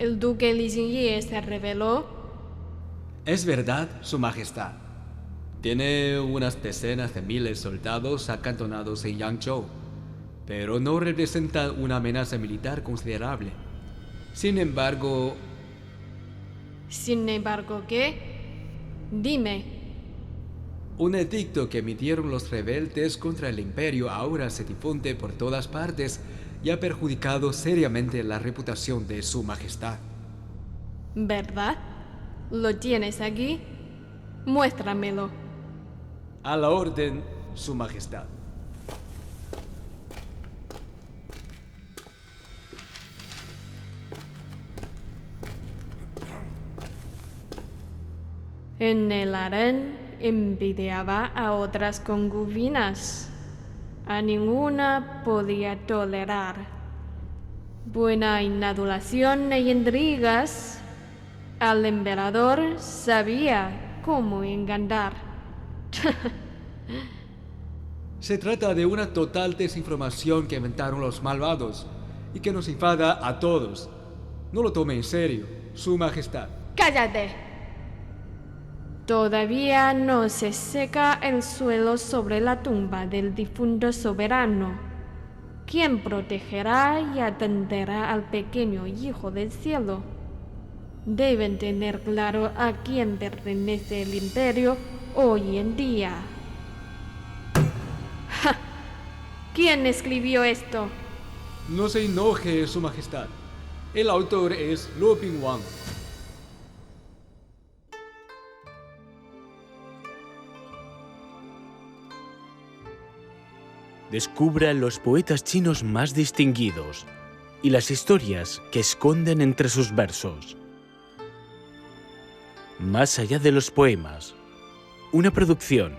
¿El duque Li Xingye se rebeló? Es verdad, Su Majestad. Tiene unas decenas de miles de soldados acantonados en Yangzhou, pero no representa una amenaza militar considerable. Sin embargo, Sin embargo, ¿qué? Dime. un edicto que emitieron los rebeldes contra el imperio ahora se difunde por todas partes y ha perjudicado seriamente la reputación de Su Majestad. ¿Verdad? ¿Lo tienes aquí? Muéstramelo. A la orden, Su Majestad. En el harén envidiaba a otras concubinas. A ninguna podía tolerar. Buena en adulación e intrigas. Al emperador sabía cómo engañar. Se trata de una total desinformación que inventaron los malvados y que nos enfada a todos. No lo tome en serio, Su Majestad. ¡Cállate! Todavía no se seca el suelo sobre la tumba del difunto soberano. ¿Quién protegerá y atenderá al pequeño hijo del cielo? Deben tener claro a quién pertenece el imperio hoy en día. ¡Ja! ¿Quién escribió esto? No se enoje, Su Majestad. El autor es Luo Pingwang. Descubra los poetas chinos más distinguidos y las historias que esconden entre sus versos. Más allá de los poemas, una producción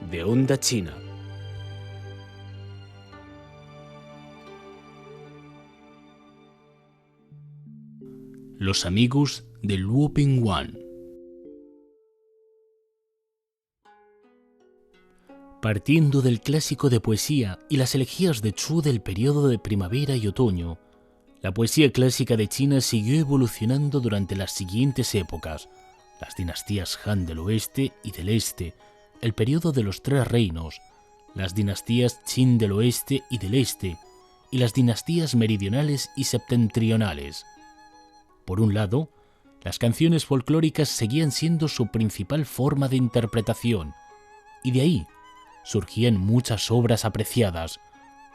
de Onda China. Los amigos de Luo Pingwang. Partiendo del clásico de poesía y las elegías de Chu del periodo de primavera y otoño, la poesía clásica de China siguió evolucionando durante las siguientes épocas: las dinastías Han del oeste y del este, el periodo de los tres reinos, las dinastías Qin del oeste y del este, y las dinastías meridionales y septentrionales. Por un lado, las canciones folclóricas seguían siendo su principal forma de interpretación, y de ahí surgían muchas obras apreciadas,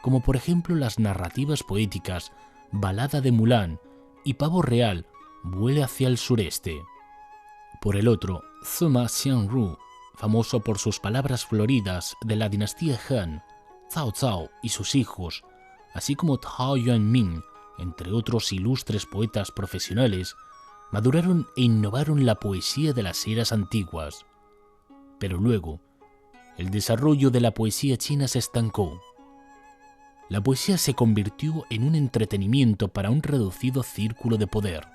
como por ejemplo las narrativas poéticas Balada de Mulan y Pavo Real, Vuele hacia el sureste. Por el otro, Sima Xianru, famoso por sus palabras floridas de la dinastía Han, Cao Cao y sus hijos, así como Tao Yuanming, entre otros ilustres poetas profesionales, maduraron e innovaron la poesía de las eras antiguas. Pero luego, el desarrollo de la poesía china se estancó. La poesía se convirtió en un entretenimiento para un reducido círculo de poder.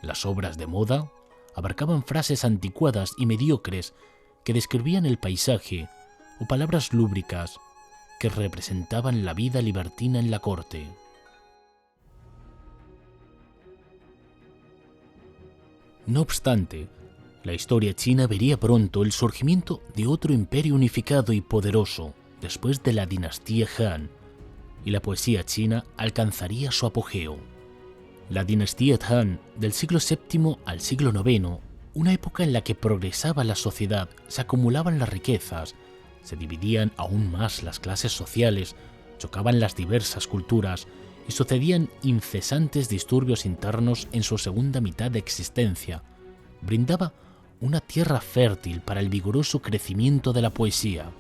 Las obras de moda abarcaban frases anticuadas y mediocres que describían el paisaje o palabras lúbricas que representaban la vida libertina en la corte. No obstante, la historia china vería pronto el surgimiento de otro imperio unificado y poderoso después de la dinastía Han, y la poesía china alcanzaría su apogeo. La dinastía Han del siglo VII al siglo IX, una época en la que progresaba la sociedad, se acumulaban las riquezas, se dividían aún más las clases sociales, chocaban las diversas culturas y sucedían incesantes disturbios internos en su segunda mitad de existencia, brindaba una tierra fértil para el vigoroso crecimiento de la poesía.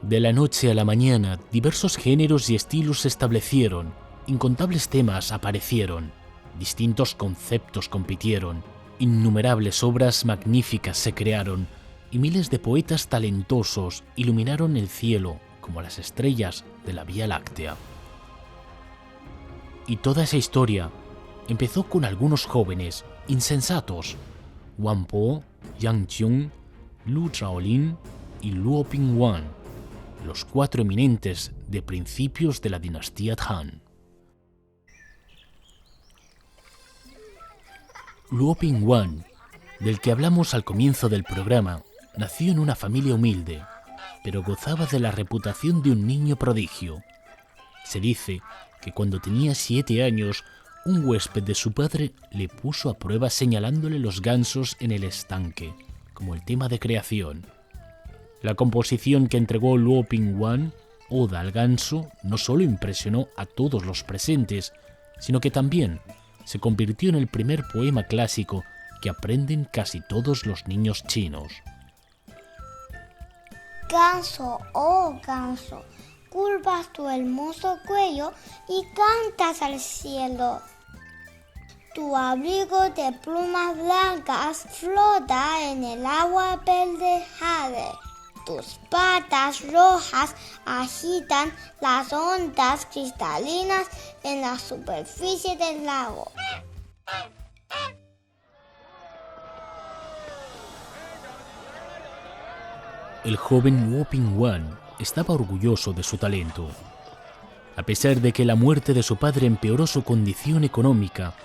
De la noche a la mañana, diversos géneros y estilos se establecieron, incontables temas aparecieron, distintos conceptos compitieron, innumerables obras magníficas se crearon y miles de poetas talentosos iluminaron el cielo como las estrellas de la Vía Láctea. Y toda esa historia empezó con algunos jóvenes insensatos: Wang Po, Yang Qiong, Lu Zhaolin y Luo Pingwang, los cuatro eminentes de principios de la dinastía Han. Luo Pingguan, del que hablamos al comienzo del programa, nació en una familia humilde, pero gozaba de la reputación de un niño prodigio. Se dice que cuando tenía 7 años, un huésped de su padre le puso a prueba señalándole los gansos en el estanque, como el tema de creación. La composición que entregó Luo Pingguan, Oda al ganso, no solo impresionó a todos los presentes, sino que también se convirtió en el primer poema clásico que aprenden casi todos los niños chinos. Ganso, oh ganso, curvas tu hermoso cuello y cantas al cielo. Tu abrigo de plumas blancas flota en el agua verde jade. Tus patas rojas agitan las ondas cristalinas en la superficie del lago. El joven Luo Pingguan estaba orgulloso de su talento. A pesar de que la muerte de su padre empeoró su condición económica,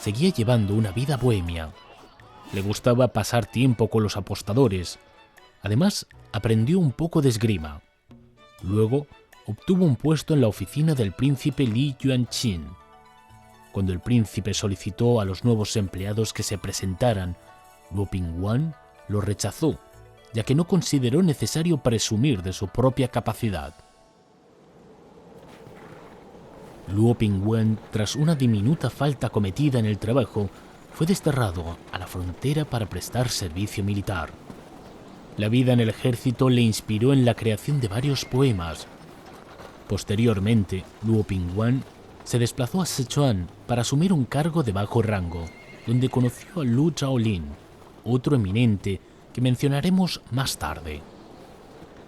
seguía llevando una vida bohemia. Le gustaba pasar tiempo con los apostadores. Además, aprendió un poco de esgrima. Luego, obtuvo un puesto en la oficina del príncipe Li Yuanqing. Cuando el príncipe solicitó a los nuevos empleados que se presentaran, Luo Pingguan lo rechazó, ya que no consideró necesario presumir de su propia capacidad. Luo Pingguan, tras una diminuta falta cometida en el trabajo, fue desterrado a la frontera para prestar servicio militar. La vida en el ejército le inspiró en la creación de varios poemas. Posteriormente, Luo Pingguan se desplazó a Sichuan para asumir un cargo de bajo rango, donde conoció a Lu Zhaolin, otro eminente que mencionaremos más tarde.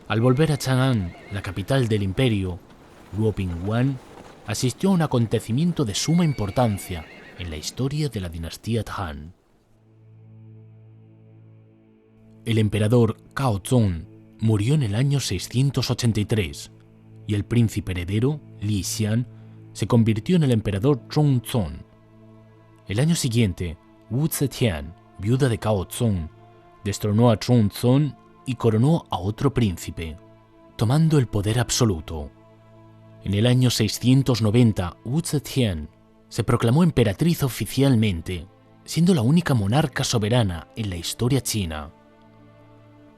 Al volver a Chang'an, la capital del imperio, Luo Pingguan asistió a un acontecimiento de suma importancia en la historia de la dinastía Han. El emperador Cao Zong murió en el año 683 y el príncipe heredero, Li Xian, se convirtió en el emperador Zhongzong. El año siguiente, Wu Zetian, viuda de Cao Zong, destronó a Zhongzong y coronó a otro príncipe, tomando el poder absoluto. En el año 690, Wu Zetian se proclamó emperatriz oficialmente, siendo la única monarca soberana en la historia china.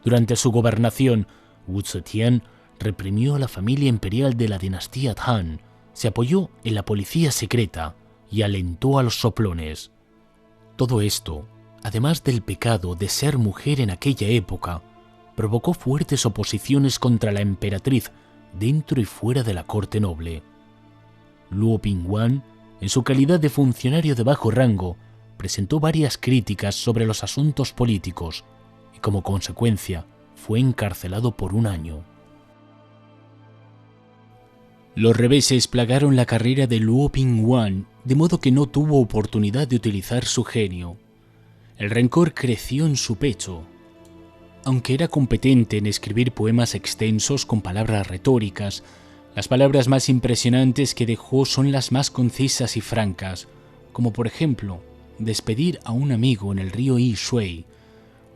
Durante su gobernación, Wu Zetian reprimió a la familia imperial de la dinastía Han, se apoyó en la policía secreta y alentó a los soplones. Todo esto, además del pecado de ser mujer en aquella época, provocó fuertes oposiciones contra la emperatriz dentro y fuera de la corte noble. Luo Pingguan, en su calidad de funcionario de bajo rango, presentó varias críticas sobre los asuntos políticos y como consecuencia fue encarcelado por 1 año. Los reveses plagaron la carrera de Luo Pingguan, de modo que no tuvo oportunidad de utilizar su genio. El rencor creció en su pecho. Aunque era competente en escribir poemas extensos con palabras retóricas, las palabras más impresionantes que dejó son las más concisas y francas, como por ejemplo, despedir a un amigo en el río Yi Shui,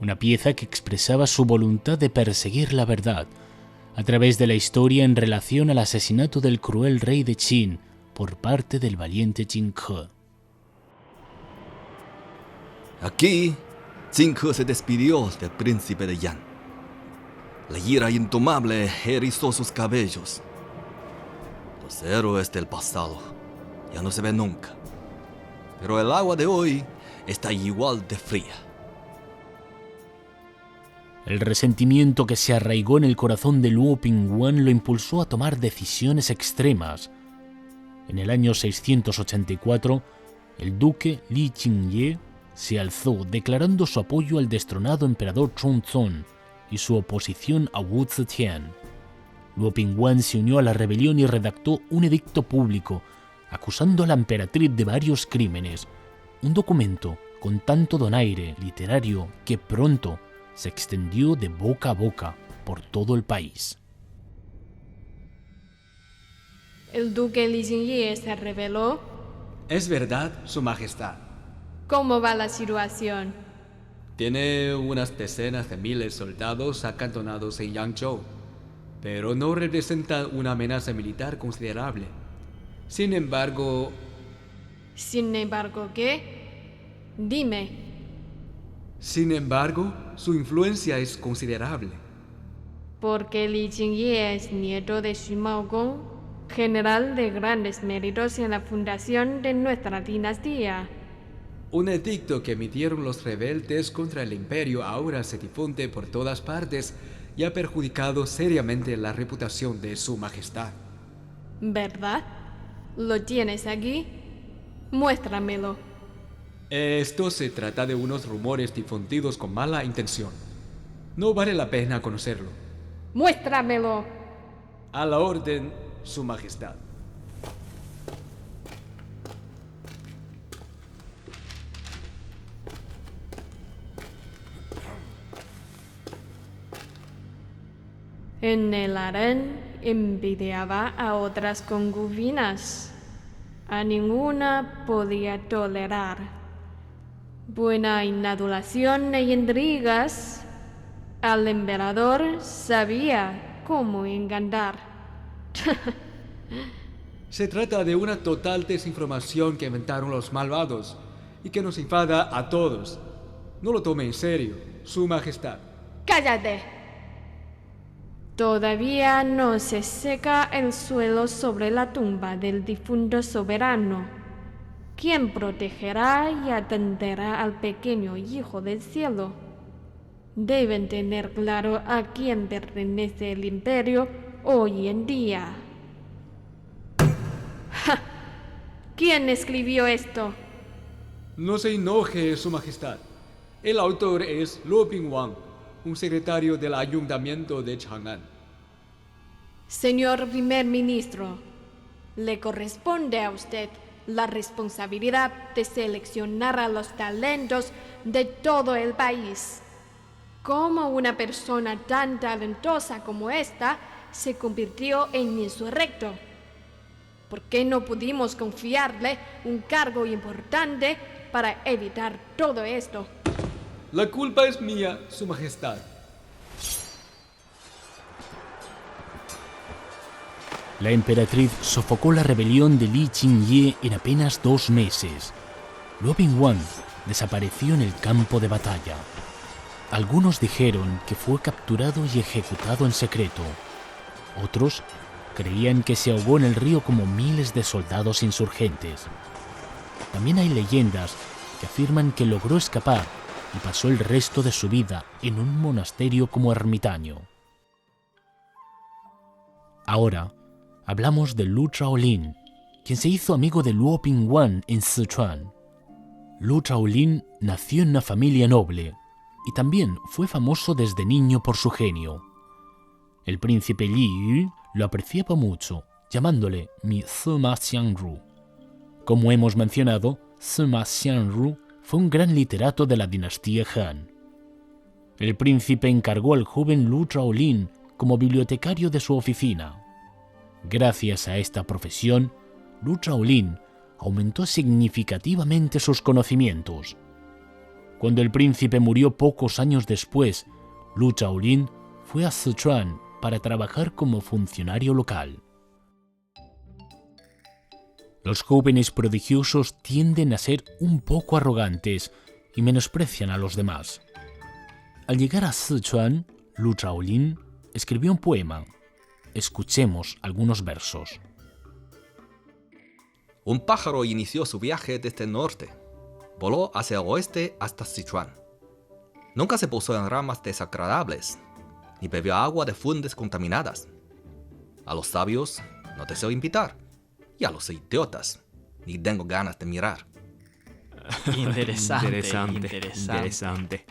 una pieza que expresaba su voluntad de perseguir la verdad, a través de la historia en relación al asesinato del cruel rey de Qin por parte del valiente Jin Ke. Aquí, Jin Ke se despidió del príncipe de Yan. La ira indomable erizó sus cabellos. Los héroes del pasado ya no se ven nunca, pero el agua de hoy está igual de fría. El resentimiento que se arraigó en el corazón de Luo Pingguan lo impulsó a tomar decisiones extremas. En el año 684, el duque Li Qingye se alzó declarando su apoyo al destronado emperador Zhongzong y su oposición a Wu Zetian. Luo Pingguan se unió a la rebelión y redactó un edicto público acusando a la emperatriz de varios crímenes, un documento con tanto donaire literario que pronto se extendió de boca a boca por todo el país. El duque Li Jingye se rebeló. Es verdad, Su Majestad. ¿Cómo va la situación? Tiene unas decenas de miles de soldados acantonados en Yangzhou, pero no representa una amenaza militar considerable. Sin embargo, Sin embargo, ¿qué? Dime. su influencia es considerable. Porque Li Jingye es nieto de Xu Maogong, general de grandes méritos en la fundación de nuestra dinastía. Un edicto que emitieron los rebeldes contra el imperio ahora se difunde por todas partes y ha perjudicado seriamente la reputación de Su Majestad. ¿Verdad? ¿Lo tienes aquí? Muéstramelo. Esto se trata de unos rumores difundidos con mala intención. No vale la pena conocerlo. ¡Muéstramelo! A la orden, Su Majestad. En el harén envidiaba a otras concubinas. A ninguna podía tolerar. Buena en adulación e intrigas, al emperador sabía cómo engañar. Se trata de una total desinformación que inventaron los malvados y que nos enfada a todos. No lo tome en serio, Su Majestad. ¡Cállate! Todavía no se seca el suelo sobre la tumba del difunto soberano. ¿Quién protegerá y atenderá al pequeño hijo del cielo? Deben tener claro a quién pertenece el imperio hoy en día. ¡Ja! ¿Quién escribió esto? No se enoje, Su Majestad. El autor es Luo Bingwang, un secretario del ayuntamiento de Chang'an. Señor primer ministro, le corresponde a usted la responsabilidad de seleccionar a los talentos de todo el país. ¿Cómo una persona tan talentosa como esta se convirtió en insurrecto? ¿Por qué no pudimos confiarle un cargo importante para evitar todo esto? La culpa es mía, Su Majestad. La emperatriz sofocó la rebelión de Li Jingye en apenas 2 meses. Luo Bingwang desapareció en el campo de batalla. Algunos dijeron que fue capturado y ejecutado en secreto. Otros creían que se ahogó en el río como miles de soldados insurgentes. También hay leyendas que afirman que logró escapar y pasó el resto de su vida en un monasterio como ermitaño. Ahora hablamos de Lu Shaolin, quien se hizo amigo de Luo Bingwang en Sichuan. Lu Shaolin nació en una familia noble y también fue famoso desde niño por su genio. El príncipe Li Yu lo apreciaba mucho, llamándole mi Sima Xianru. Como hemos mencionado, Sima Xianru fue un gran literato de la dinastía Han. El príncipe encargó al joven Lu Shaolin como bibliotecario de su oficina. Gracias a esta profesión, Lu Shaolin aumentó significativamente sus conocimientos. Cuando el príncipe murió pocos años después, Lu Shaolin fue a Sichuan para trabajar como funcionario local. Los jóvenes prodigiosos tienden a ser un poco arrogantes y menosprecian a los demás. Al llegar a Sichuan, Lu Shaolin escribió un poema. Escuchemos algunos versos. Un pájaro inició su viaje desde el norte. Voló hacia el oeste hasta Sichuan. Nunca se posó en ramas desagradables, ni bebió agua de fuentes contaminadas. A los sabios no deseo invitar, y a los idiotas ni tengo ganas de mirar. Interesante.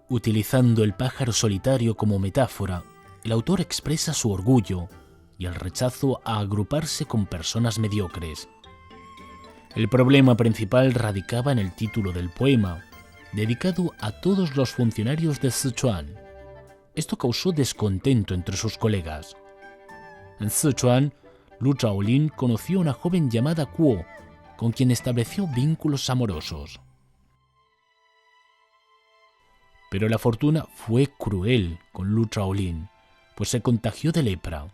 Utilizando el pájaro solitario como metáfora, el autor expresa su orgullo y el rechazo a agruparse con personas mediocres. El problema principal radicaba en el título del poema, dedicado a todos los funcionarios de Sichuan. Esto causó descontento entre sus colegas. En Sichuan, Lu Shaolin conoció a una joven llamada Kuo, con quien estableció vínculos amorosos. Pero la fortuna fue cruel con Lu Shaolin, pues se contagió de lepra.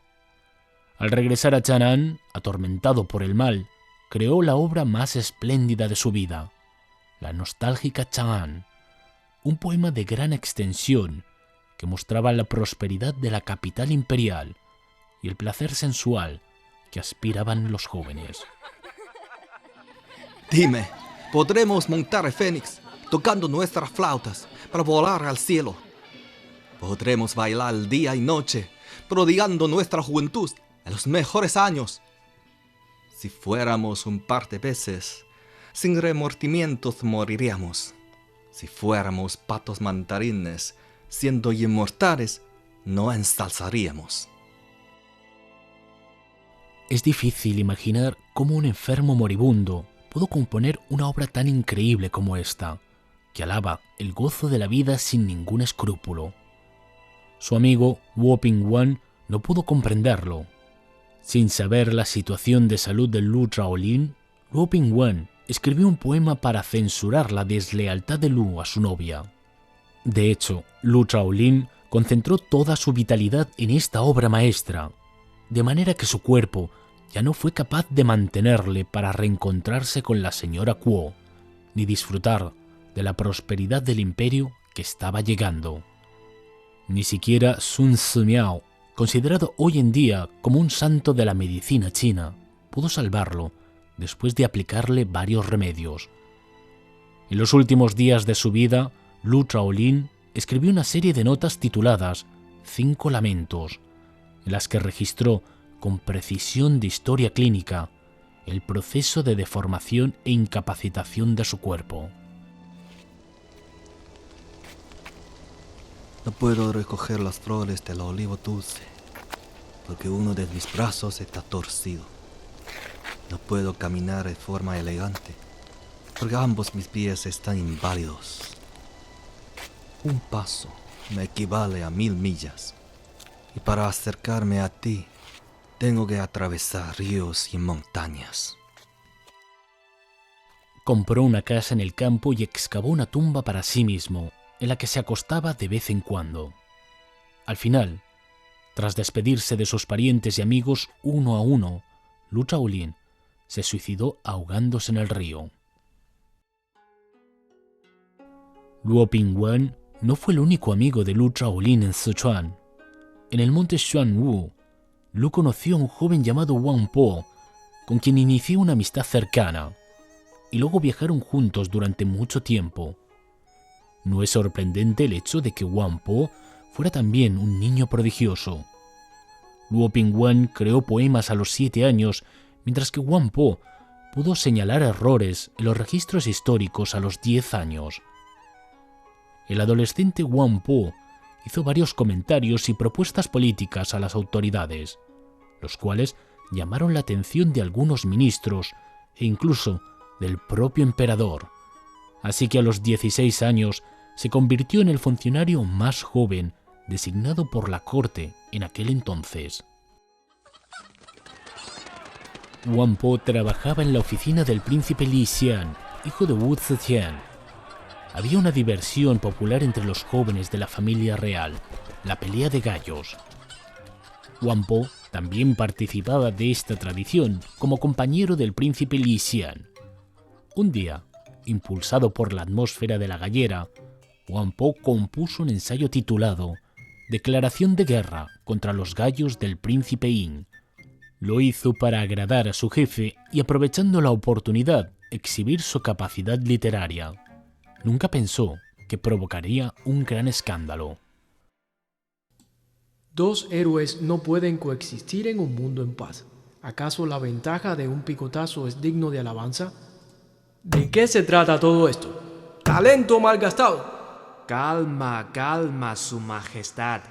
Al regresar a Chang'an, atormentado por el mal, creó la obra más espléndida de su vida, la nostálgica Chang'an, un poema de gran extensión que mostraba la prosperidad de la capital imperial y el placer sensual que aspiraban los jóvenes. Dime, ¿podremos montar el Fénix tocando nuestras flautas para volar al cielo? ¿Podremos bailar día y noche, prodigando nuestra juventud en los mejores años? Si fuéramos un par de peces, sin remordimientos moriríamos. Si fuéramos patos mandarines, siendo inmortales, no ensalzaríamos. Es difícil imaginar cómo un enfermo moribundo pudo componer una obra tan increíble como esta, que alaba el gozo de la vida sin ningún escrúpulo. Su amigo Wu Pingwan no pudo comprenderlo. Sin saber la situación de salud de Lu Shaolin, Wu Pingwan escribió un poema para censurar la deslealtad de Lu a su novia. De hecho, Lu Shaolin concentró toda su vitalidad en esta obra maestra, de manera que su cuerpo ya no fue capaz de mantenerle para reencontrarse con la señora Kuo, ni disfrutar de la prosperidad del imperio que estaba llegando. Ni siquiera Sun Simiao, considerado hoy en día como un santo de la medicina china, pudo salvarlo después de aplicarle varios remedios. En los últimos días de su vida, Lu Shaolin escribió una serie de notas tituladas 5 lamentos, en las que registró con precisión de historia clínica el proceso de deformación e incapacitación de su cuerpo. No puedo recoger las flores del olivo dulce, porque uno de mis brazos está torcido. No puedo caminar de forma elegante, porque ambos mis pies están inválidos. Un paso me equivale a 1000 millas, y para acercarme a ti, tengo que atravesar ríos y montañas. Compró una casa en el campo y excavó una tumba para sí mismo, en la que se acostaba de vez en cuando. Al final, tras despedirse de sus parientes y amigos uno a uno, Lu Shaolin se suicidó ahogándose en el río. Luo Pingwan no fue el único amigo de Lu Shaolin en Sichuan. En el monte Xuanwu, Lu conoció a un joven llamado Wang Po, con quien inició una amistad cercana, y luego viajaron juntos durante mucho tiempo. No es sorprendente el hecho de que Wang Po fuera también un niño prodigioso. Luo Pingwan creó poemas a los 7 años, mientras que Wang Po pudo señalar errores en los registros históricos a los 10 años. El adolescente Wang Po hizo varios comentarios y propuestas políticas a las autoridades, los cuales llamaron la atención de algunos ministros e incluso del propio emperador. Así que a los 16 años se convirtió en el funcionario más joven designado por la corte en aquel entonces. Wang Po trabajaba en la oficina del príncipe Li Xian, hijo de Wu Zetian. Había una diversión popular entre los jóvenes de la familia real, la pelea de gallos. Wang Po también participaba de esta tradición como compañero del príncipe Li Xian. Un día, impulsado por la atmósfera de la gallera, Wang Po compuso un ensayo titulado Declaración de guerra contra los gallos del príncipe Yin. Lo hizo para agradar a su jefe y, aprovechando la oportunidad, exhibir su capacidad literaria. Nunca pensó que provocaría un gran escándalo. Dos héroes no pueden coexistir en un mundo en paz. ¿Acaso la ventaja de un picotazo es digno de alabanza? ¿De qué se trata todo esto? ¡Talento malgastado! Calma, calma, su majestad.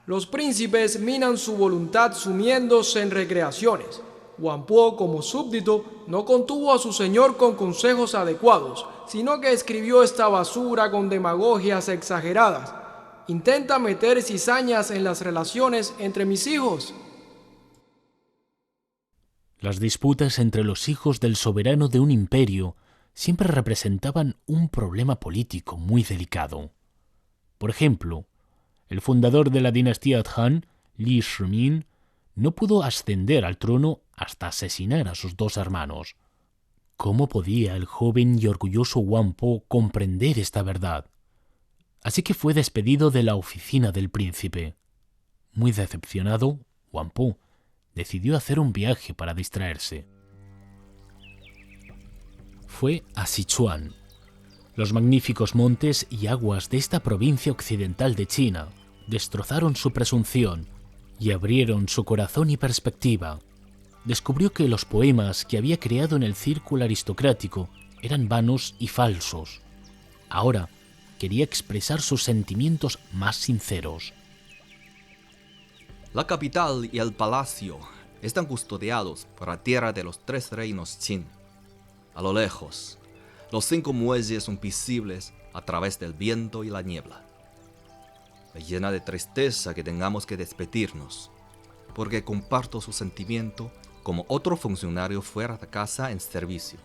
Los príncipes minan su voluntad sumiéndose en recreaciones. Wang Po, como súbdito, no contuvo a su señor con consejos adecuados, sino que escribió esta basura con demagogias exageradas. Intenta meter cizañas en las relaciones entre mis hijos. Las disputas entre los hijos del soberano de un imperio siempre representaban un problema político muy delicado. Por ejemplo, el fundador de la dinastía Han, Li Shimin, no pudo ascender al trono hasta asesinar a sus dos hermanos. ¿Cómo podía el joven y orgulloso Wang Po comprender esta verdad? Así que fue despedido de la oficina del príncipe. Muy decepcionado, Wang Po decidió hacer un viaje para distraerse. Fue a Sichuan. Los magníficos montes y aguas de esta provincia occidental de China destrozaron su presunción y abrieron su corazón y perspectiva. Descubrió que los poemas que había creado en el círculo aristocrático eran vanos y falsos. Ahora quería expresar sus sentimientos más sinceros. La capital y el palacio están custodiados por la tierra de los 3 reinos Qin. A lo lejos, los 5 muelles son visibles a través del viento y la niebla. Me llena de tristeza que tengamos que despedirnos, porque comparto su sentimiento como otro funcionario fuera de casa en servicio.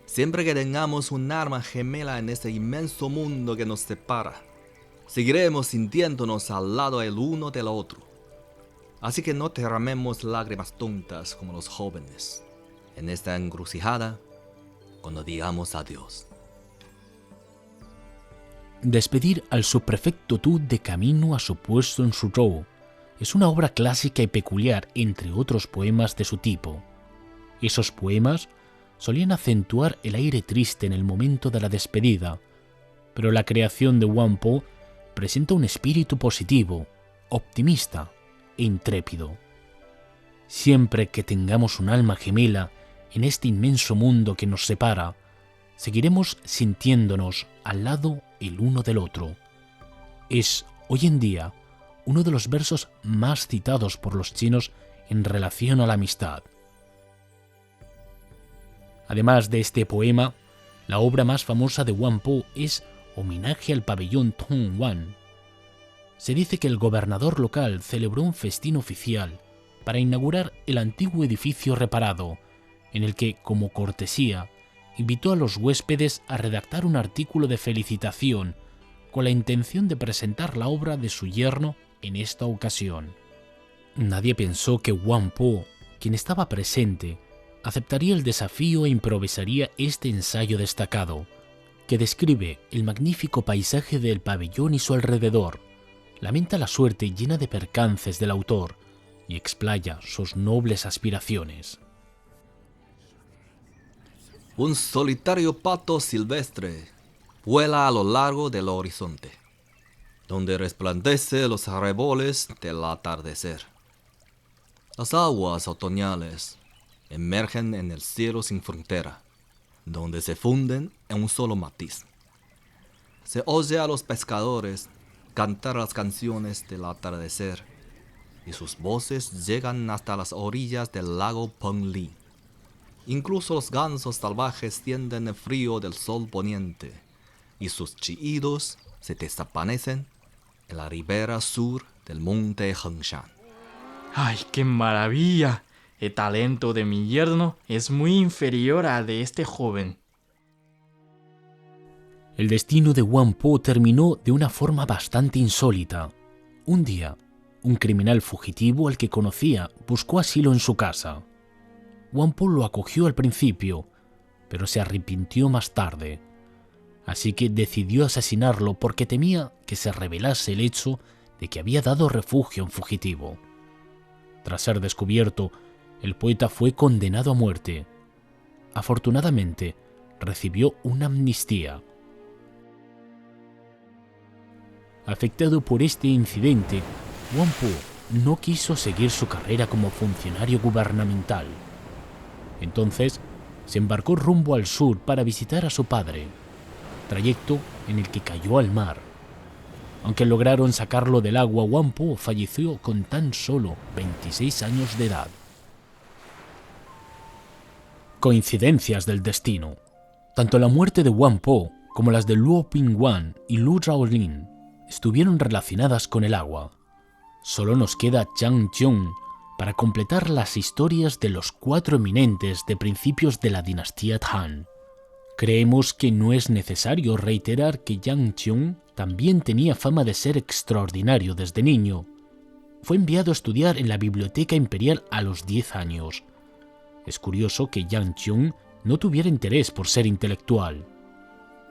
Siempre que tengamos un alma gemela en ese inmenso mundo que nos separa, seguiremos sintiéndonos al lado el uno del otro. Así que no derramemos lágrimas tontas como los jóvenes en esta encrucijada cuando digamos adiós. Despedir al subprefecto Tu de camino a su puesto en Suzhou es una obra clásica y peculiar entre otros poemas de su tipo. Esos poemas solían acentuar el aire triste en el momento de la despedida, pero la creación de Wang Po presenta un espíritu positivo, optimista e intrépido. Siempre que tengamos un alma gemela en este inmenso mundo que nos separa, seguiremos sintiéndonos al lado el uno del otro. Es, hoy en día, uno de los versos más citados por los chinos en relación a la amistad. Además de este poema, la obra más famosa de Wang Po es Homenaje al pabellón Tongwan. Se dice que el gobernador local celebró un festín oficial para inaugurar el antiguo edificio reparado, en el que, como cortesía, invitó a los huéspedes a redactar un artículo de felicitación con la intención de presentar la obra de su yerno en esta ocasión. Nadie pensó que Wang Po, quien estaba presente, aceptaría el desafío e improvisaría este ensayo destacado, que describe el magnífico paisaje del pabellón y su alrededor, lamenta la suerte llena de percances del autor y explaya sus nobles aspiraciones. Un solitario pato silvestre vuela a lo largo del horizonte, donde resplandecen los arreboles del atardecer. Las aguas otoñales emergen en el cielo sin frontera, donde se funden en un solo matiz. Se oye a los pescadores cantar las canciones del atardecer, y sus voces llegan hasta las orillas del lago Pengli. Incluso los gansos salvajes sienten el frío del sol poniente, y sus chillidos se desvanecen en la ribera sur del monte Hengshan. ¡Ay, qué maravilla! El talento de mi yerno es muy inferior al de este joven. El destino de Wang Po terminó de una forma bastante insólita. Un día, un criminal fugitivo al que conocía buscó asilo en su casa. Wang Po lo acogió al principio, pero se arrepintió más tarde. Así que decidió asesinarlo porque temía que se revelase el hecho de que había dado refugio a un fugitivo. Tras ser descubierto, el poeta fue condenado a muerte. Afortunadamente, recibió una amnistía. Afectado por este incidente, Wang Po no quiso seguir su carrera como funcionario gubernamental. Entonces, se embarcó rumbo al sur para visitar a su padre, trayecto en el que cayó al mar. Aunque lograron sacarlo del agua, Wang Po falleció con tan solo 26 años de edad. Coincidencias del destino. Tanto la muerte de Wang Po como las de Luo Pingwan y Lu Zhaolin estuvieron relacionadas con el agua. Solo nos queda Zhang Jiong, para completar las historias de los 4 eminentes de principios de la dinastía Han. Creemos que no es necesario reiterar que Yang Qiong también tenía fama de ser extraordinario desde niño. Fue enviado a estudiar en la Biblioteca Imperial a los 10 años. Es curioso que Yang Qiong no tuviera interés por ser intelectual.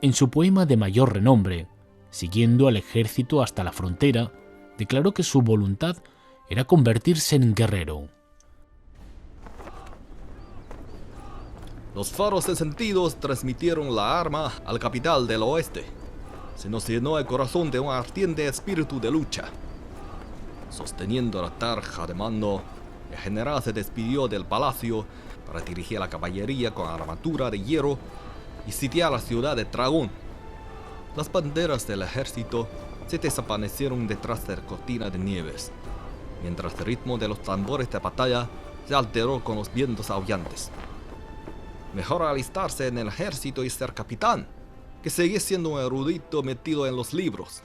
En su poema de mayor renombre, Siguiendo al ejército hasta la frontera, declaró que su voluntad era convertirse en guerrero. Los faros de sentidos transmitieron la arma al capital del oeste. Se nos llenó el corazón de un ardiente espíritu de lucha. Sosteniendo la tarja de mando, el general se despidió del palacio para dirigir a la caballería con armadura de hierro y sitiar la ciudad de Dragón. Las banderas del ejército se desvanecieron detrás de la cortina de nieves, mientras el ritmo de los tambores de batalla se alteró con los vientos aullantes. Mejor alistarse en el ejército y ser capitán, que seguir siendo un erudito metido en los libros.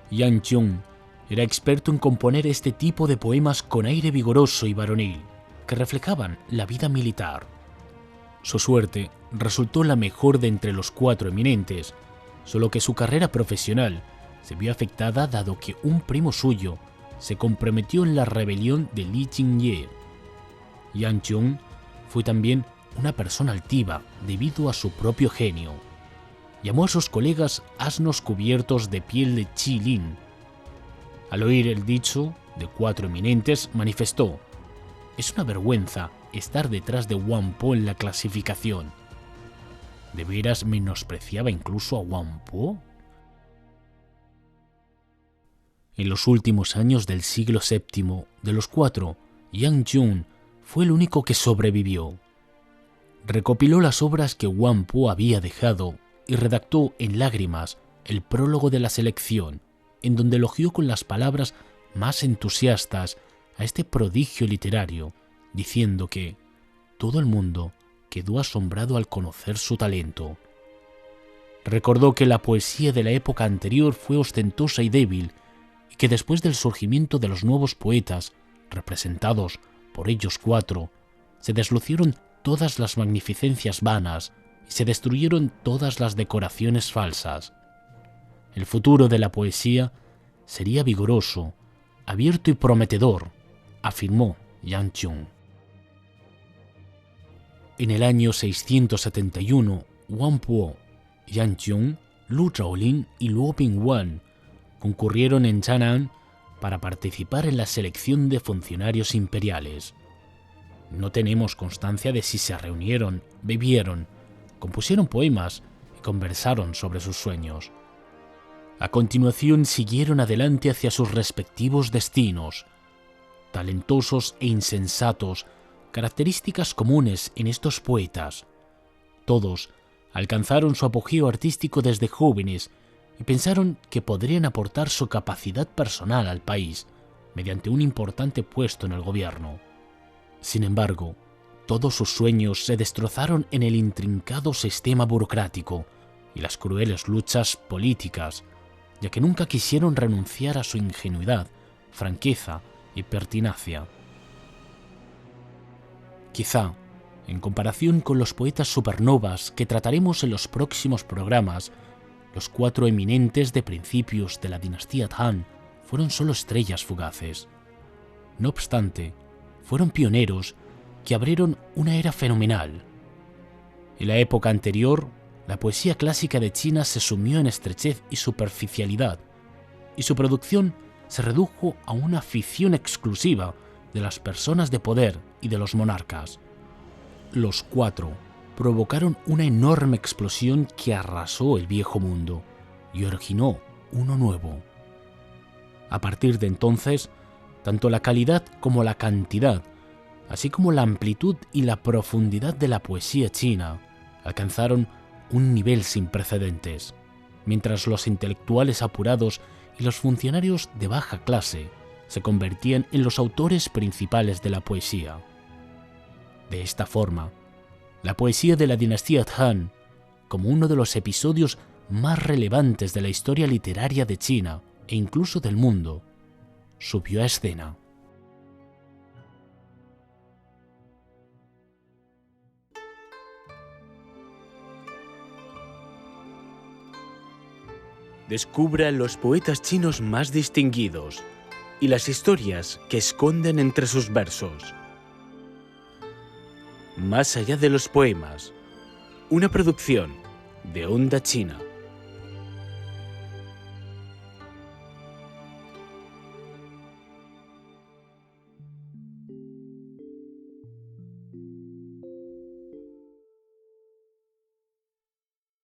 Yang Qiong era experto en componer este tipo de poemas con aire vigoroso y varonil, que reflejaban la vida militar. Su suerte resultó la mejor de entre los 4 eminentes, solo que su carrera profesional se vio afectada dado que un primo suyo se comprometió en la rebelión de Li Jingye. Yang Qiong fue también una persona altiva debido a su propio genio. Llamó a sus colegas asnos cubiertos de piel de Qilin. Al oír el dicho de 4 eminentes, manifestó: «Es una vergüenza estar detrás de Wang Po en la clasificación». ¿De veras menospreciaba incluso a Wang Po? En los últimos años del siglo VII, de los 4, Yang Qiong fue el único que sobrevivió. Recopiló las obras que Wang Po había dejado y redactó en lágrimas el prólogo de la selección, en donde elogió con las palabras más entusiastas a este prodigio literario, diciendo que todo el mundo quedó asombrado al conocer su talento. Recordó que la poesía de la época anterior fue ostentosa y débil, y que después del surgimiento de los nuevos poetas, representados por ellos 4, se deslucieron todas las magnificencias vanas y se destruyeron todas las decoraciones falsas. El futuro de la poesía sería vigoroso, abierto y prometedor, afirmó Yang Qiong. En el año 671, Wang Po, Yang Qiong, Lu Zhaolin y Luo Pingwan concurrieron en Chang'an para participar en la selección de funcionarios imperiales. No tenemos constancia de si se reunieron, bebieron, compusieron poemas y conversaron sobre sus sueños. A continuación siguieron adelante hacia sus respectivos destinos. Talentosos e insensatos, características comunes en estos poetas. Todos alcanzaron su apogeo artístico desde jóvenes y pensaron que podrían aportar su capacidad personal al país mediante un importante puesto en el gobierno. Sin embargo, todos sus sueños se destrozaron en el intrincado sistema burocrático y las crueles luchas políticas, ya que nunca quisieron renunciar a su ingenuidad, franqueza y pertinacia. Quizá, en comparación con los poetas supernovas que trataremos en los próximos programas, los 4 eminentes de principios de la dinastía Han fueron solo estrellas fugaces. No obstante, fueron pioneros que abrieron una era fenomenal. En la época anterior, la poesía clásica de China se sumió en estrechez y superficialidad, y su producción se redujo a una afición exclusiva de las personas de poder y de los monarcas. Los 4 provocaron una enorme explosión que arrasó el viejo mundo y originó uno nuevo. A partir de entonces, tanto la calidad como la cantidad, así como la amplitud y la profundidad de la poesía china, alcanzaron un nivel sin precedentes, mientras los intelectuales apurados y los funcionarios de baja clase se convertían en los autores principales de la poesía. De esta forma, la poesía de la dinastía Han, como uno de los episodios más relevantes de la historia literaria de China e incluso del mundo, subió a escena. Descubra los poetas chinos más distinguidos y las historias que esconden entre sus versos. Más allá de los poemas, una producción de Onda China.